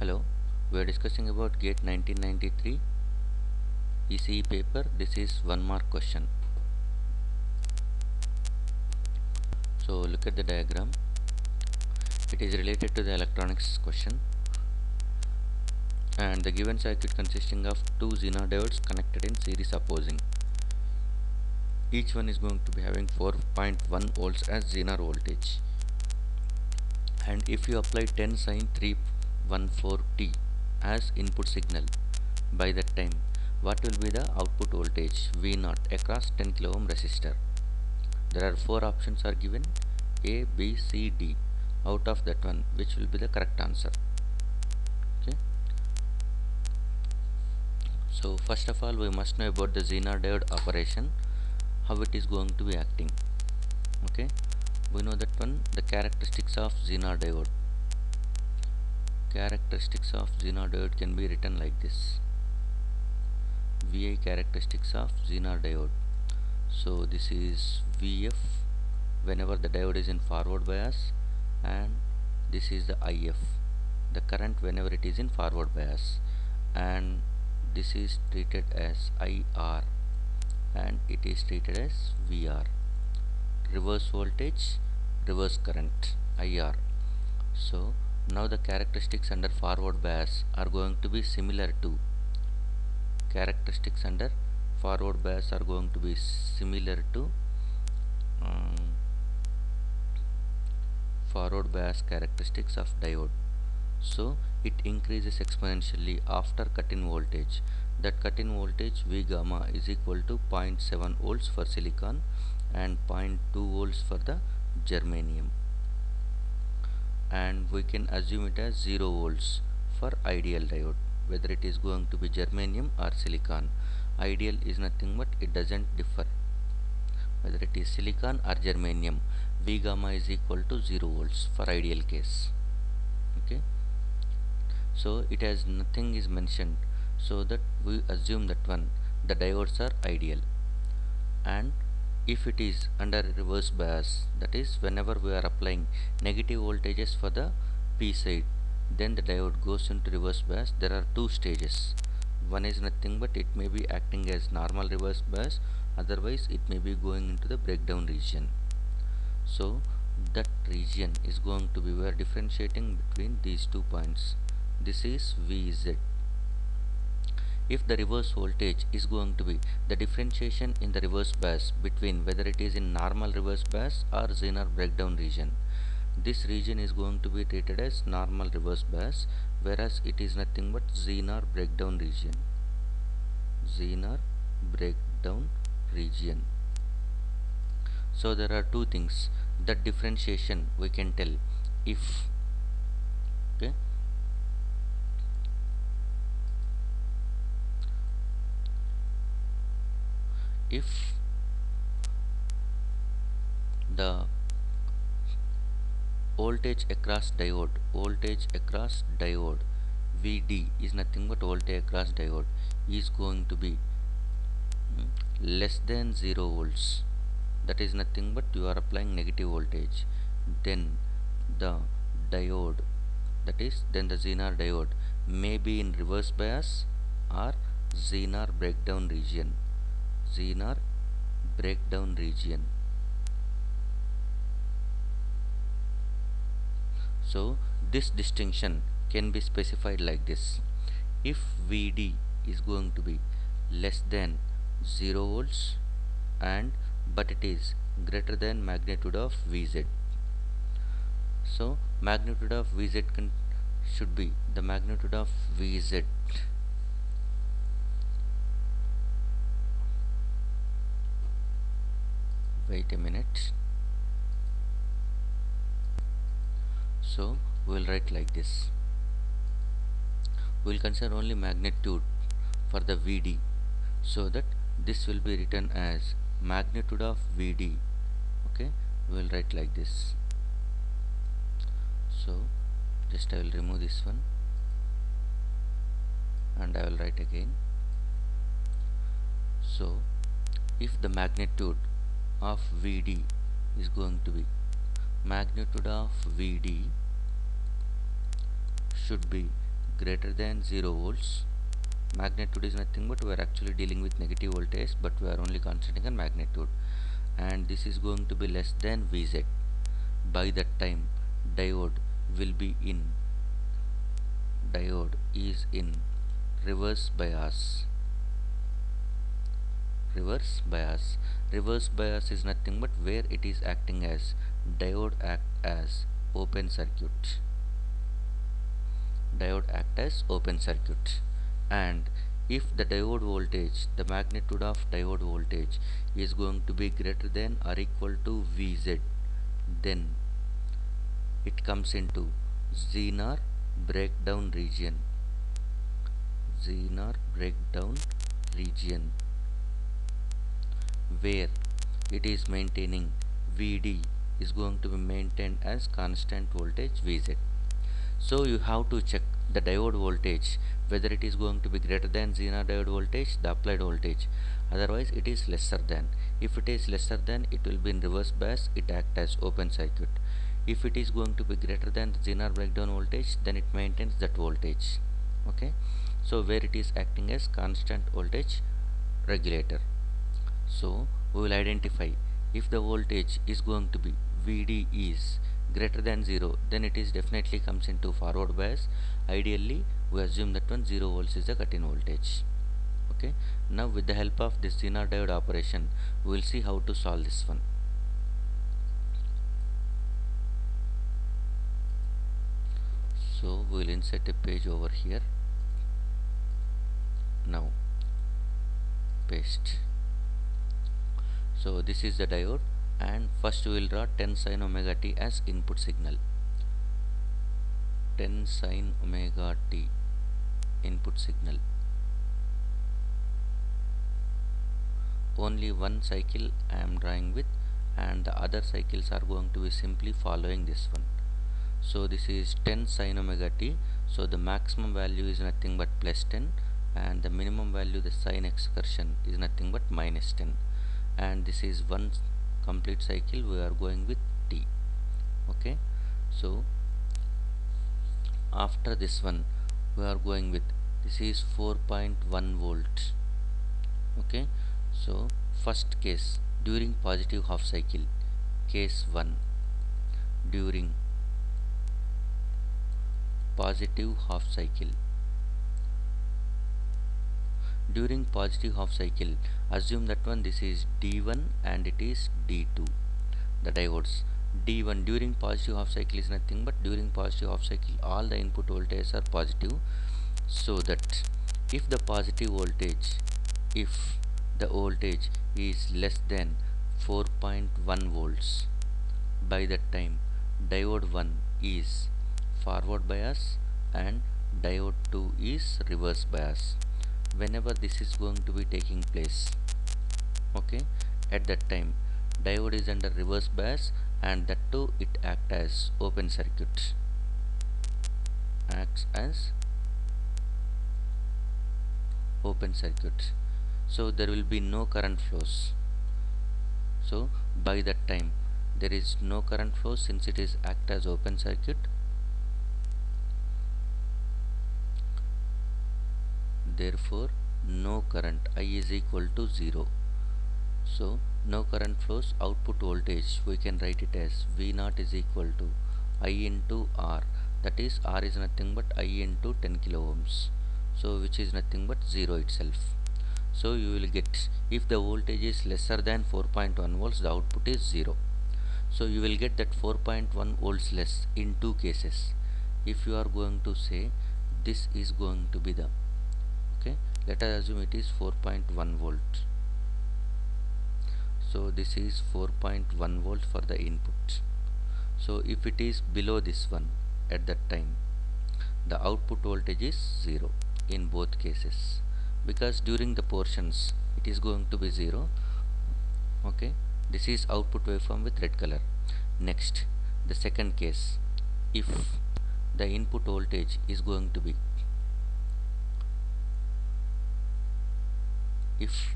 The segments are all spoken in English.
Hello, we are discussing about GATE 1993 ECE paper. This is 1 mark question. So look at the diagram. It is related to the electronics question, and the given circuit consisting of two Zener diodes connected in series opposing. Each one is going to be having 4.1 volts as Zener voltage, and if you apply 10 sin 314t as input signal, by that time what will be the output voltage V0 across 10 kilo ohm resistor? There are 4 options are given, A, B, C, D. Out of that one, which will be the correct answer? Okay. So first of all, we must know about the Zener diode operation, how it is going to be acting. Okay. We know that one, the characteristics of Zener diode. Characteristics of Zener diode can be written like this. VI characteristics of Zener diode. So this is VF whenever the diode is in forward bias, and this is the IF, the current whenever it is in forward bias, and this is treated as IR, and it is treated as VR, reverse voltage, reverse current, IR. So now the characteristics under forward bias are going to be similar to forward bias are going to be similar to forward bias characteristics of diode. So it increases exponentially after cut-in voltage. That cut-in voltage V gamma is equal to 0.7 volts for silicon and 0.2 volts for the germanium, and we can assume it as 0 volts for ideal diode, whether it is going to be germanium or silicon. Ideal is nothing but it doesn't differ whether it is silicon or germanium. V gamma is equal to 0 volts for ideal case. Okay, so it has nothing is mentioned, so that we assume that one, the diodes are ideal. And if it is under reverse bias, that is whenever we are applying negative voltages for the P side, then the diode goes into reverse bias. There are two stages. One is nothing but it may be acting as normal reverse bias, otherwise it may be going into the breakdown region. So that region is going to be, we are differentiating between these 2 points. This is VZ. If the reverse voltage is going to be the differentiation in the reverse bias between whether it is in normal reverse bias or Zener breakdown region, this region is going to be treated as normal reverse bias, whereas it is nothing but Zener breakdown region. Zener breakdown region. So there are two things, that differentiation we can tell if, okay, if the voltage across diode VD is nothing but voltage across diode is going to be less than 0 volts, that is nothing but you are applying negative voltage, then the diode, that is then the Zener diode may be in reverse bias or Zener breakdown region. Zener breakdown region. So this distinction can be specified like this: if VD is going to be less than 0 volts and but it is greater than magnitude of Vz, so magnitude of Vz should be the magnitude of Vz wait a minute. So we will write like this. We will consider only magnitude for the VD, so that this will be written as magnitude of VD. Okay, we will write like this. So just I will remove this one and I will write again. So if the magnitude of VD is going to be, magnitude of VD should be greater than 0 volts. Magnitude is nothing but we are actually dealing with negative voltage, but we are only concentrating on magnitude. And this is going to be less than Vz. By that time, diode will be in diode is in reverse bias. Reverse bias is nothing but where it is acting as diode act as open circuit. And if the diode voltage, the magnitude of diode voltage is going to be greater than or equal to Vz, then it comes into Zener breakdown region. Where it is maintaining Vd is going to be maintained as constant voltage Vz. So you have to check the diode voltage whether it is going to be greater than Zener diode voltage, the applied voltage. Otherwise it is lesser than. If it is lesser than, it will be in reverse bias, it acts as open circuit. If it is going to be greater than the Zener breakdown voltage, then it maintains that voltage. Okay, so where it is acting as constant voltage regulator. So we will identify if the voltage is going to be Vd is greater than 0, then it is definitely comes into forward bias. Ideally we assume that 0 volts is the cut-in voltage. Okay, now with the help of this Zener diode operation, we will see how to solve this one. So we will insert a page over here. Now paste. So this is the diode, and first we will draw 10 sin omega t as input signal. 10 sin omega t input signal. Only one cycle I am drawing with, and the other cycles are going to be simply following this one. So this is 10 sin omega t. So the maximum value is nothing but plus 10, and the minimum value, the sin excursion, is nothing but minus 10. And this is one complete cycle we are going with t. Okay, so after this one we are going with, this is 4.1 volt. Okay, so first case, during positive half cycle, case 1, during positive half cycle. During positive half cycle, assume that one, this is D1 and it is D2. The diodes D1 during positive half cycle is nothing but, during positive half cycle all the input voltages are positive, so that if the positive voltage, if the voltage is less than 4.1 volts, by that time diode 1 is forward bias and diode 2 is reverse bias. Whenever this is going to be taking place, okay, at that time diode is under reverse bias, and that too it acts as open circuit, so there will be no current flows. So by that time there is no current flow, since it is act as open circuit. Therefore no current, I is equal to 0. So no current flows. Output voltage we can write it as V0 is equal to I into R, that is R is nothing but I into 10 kilo ohms, so which is nothing but 0 itself. So you will get, if the voltage is lesser than 4.1 volts, the output is 0. So you will get that 4.1 volts less in two cases. If you are going to say this is going to be the, okay, let us assume it is 4.1 volt. So this is 4.1 volt for the input. So if it is below this one, at that time the output voltage is 0 in both cases, because during the portions it is going to be 0. Okay, this is output waveform with red color. Next, the second case, if the input voltage is going to be, if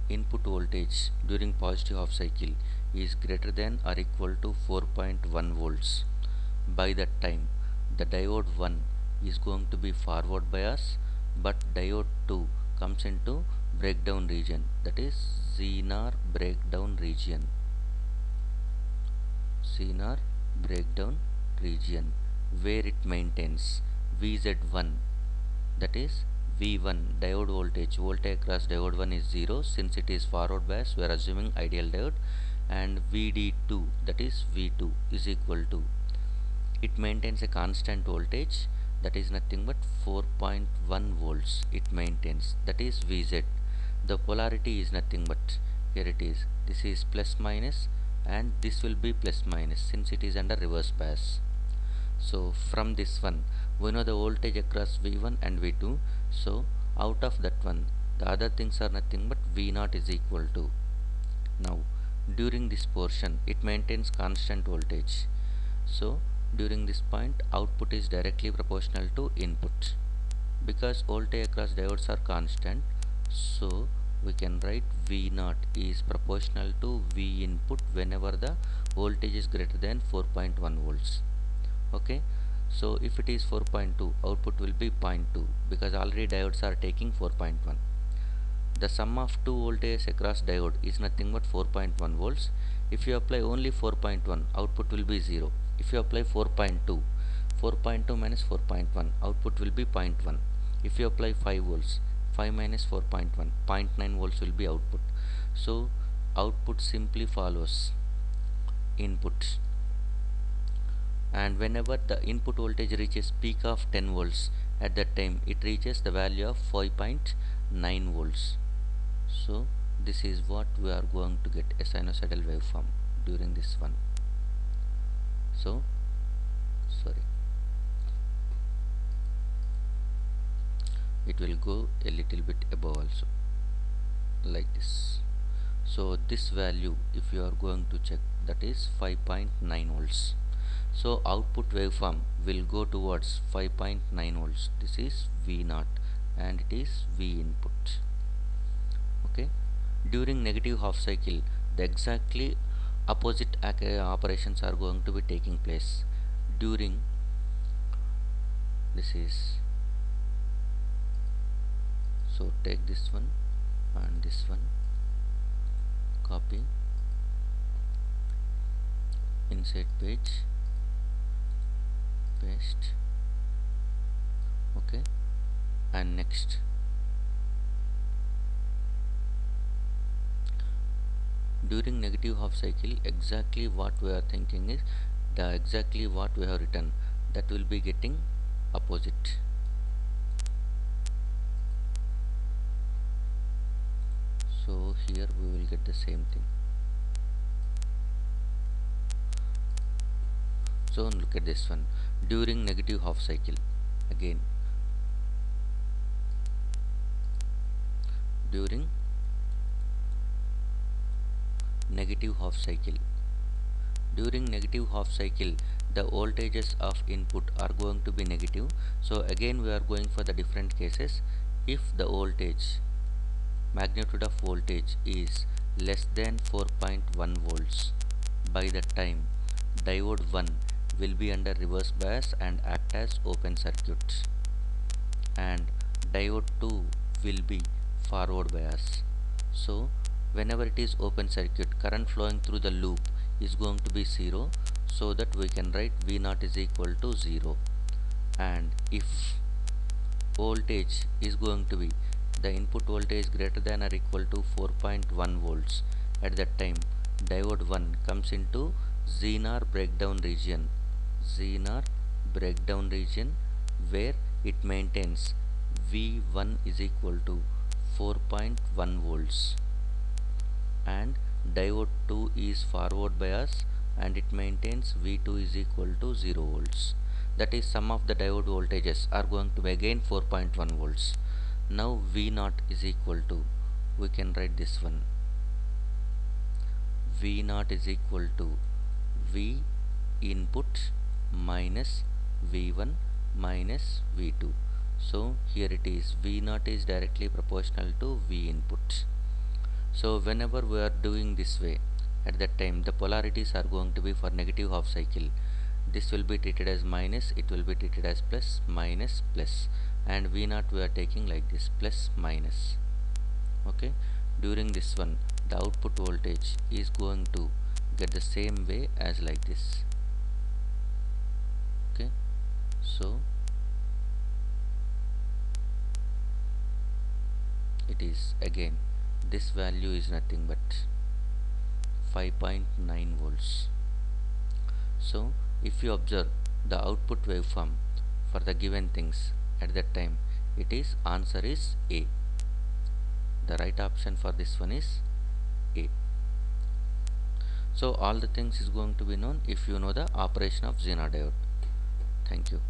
input voltage during positive half cycle is greater than or equal to 4.1 volts, by that time the diode 1 is going to be forward bias, but diode 2 comes into breakdown region, that is Zener breakdown region. Zener breakdown region, where it maintains VZ1, that is V1 diode voltage across diode 1 is 0 since it is forward bias, we are assuming ideal diode, and VD2, that is V2, is equal to, it maintains a constant voltage, that is nothing but 4.1 volts it maintains, that is Vz. The polarity is nothing but, here it is, this is plus minus and this will be plus minus since it is under reverse bias. So from this one we know the voltage across V1 and V2, so out of that one the other things are nothing but V0 is equal to, now during this portion it maintains constant voltage, so during this point output is directly proportional to input. Because voltage across diodes are constant, so we can write V0 is proportional to V input whenever the voltage is greater than 4.1 volts. Okay, so if it is 4.2, output will be 0.2 because already diodes are taking 4.1. The sum of two voltages across diode is nothing but 4.1 volts. If you apply only 4.1, output will be 0. If you apply 4.2, 4.2 minus 4.1, output will be 0.1. If you apply 5 volts, 5 minus 4.1, 0.9 volts will be output. So output simply follows input, and whenever the input voltage reaches peak of 10 volts, at that time it reaches the value of 5.9 volts. So this is what we are going to get, a sinusoidal waveform during this one. So sorry, it will go a little bit above also, like this. So this value if you are going to check, that is 5.9 volts. So output waveform will go towards 5.9 volts. This is V0 and it is V input. Okay, during negative half cycle the exactly opposite operations are going to be taking place. During, this is, so take this one and this one, copy inside page, paste. Okay, and next during negative half cycle exactly what we are thinking is the exactly what we have written, that will be getting opposite. So here we will get the same thing. So look at this one, during negative half cycle, again during negative half cycle, during negative half cycle the voltages of input are going to be negative. So again we are going for the different cases. If the voltage, magnitude of voltage is less than 4.1 volts, by the time diode 1 will be under reverse bias and act as open circuit, and diode 2 will be forward bias. So whenever it is open circuit, current flowing through the loop is going to be 0, so that we can write V0 is equal to 0. And if voltage is going to be, the input voltage greater than or equal to 4.1 volts, at that time diode 1 comes into Zener breakdown region, Zener breakdown region, where it maintains V1 is equal to 4.1 volts, and diode 2 is forward bias and it maintains V2 is equal to 0 volts. That is, sum of the diode voltages are going to be again 4.1 volts. Now V0 is equal to, we can write this one, V0 is equal to V input minus V1 minus V2. So here it is, V0 is directly proportional to V input. So whenever we are doing this way, at that time the polarities are going to be, for negative half cycle this will be treated as minus, it will be treated as plus, minus, plus, and V0 we are taking like this, plus, minus. Okay, during this one the output voltage is going to get the same way as like this. Okay, so it is again, this value is nothing but 5.9 volts. So if you observe the output waveform for the given things at that time, it is answer is A. The right option for this one is A. So all the things is going to be known if you know the operation of Zener diode. Thank you.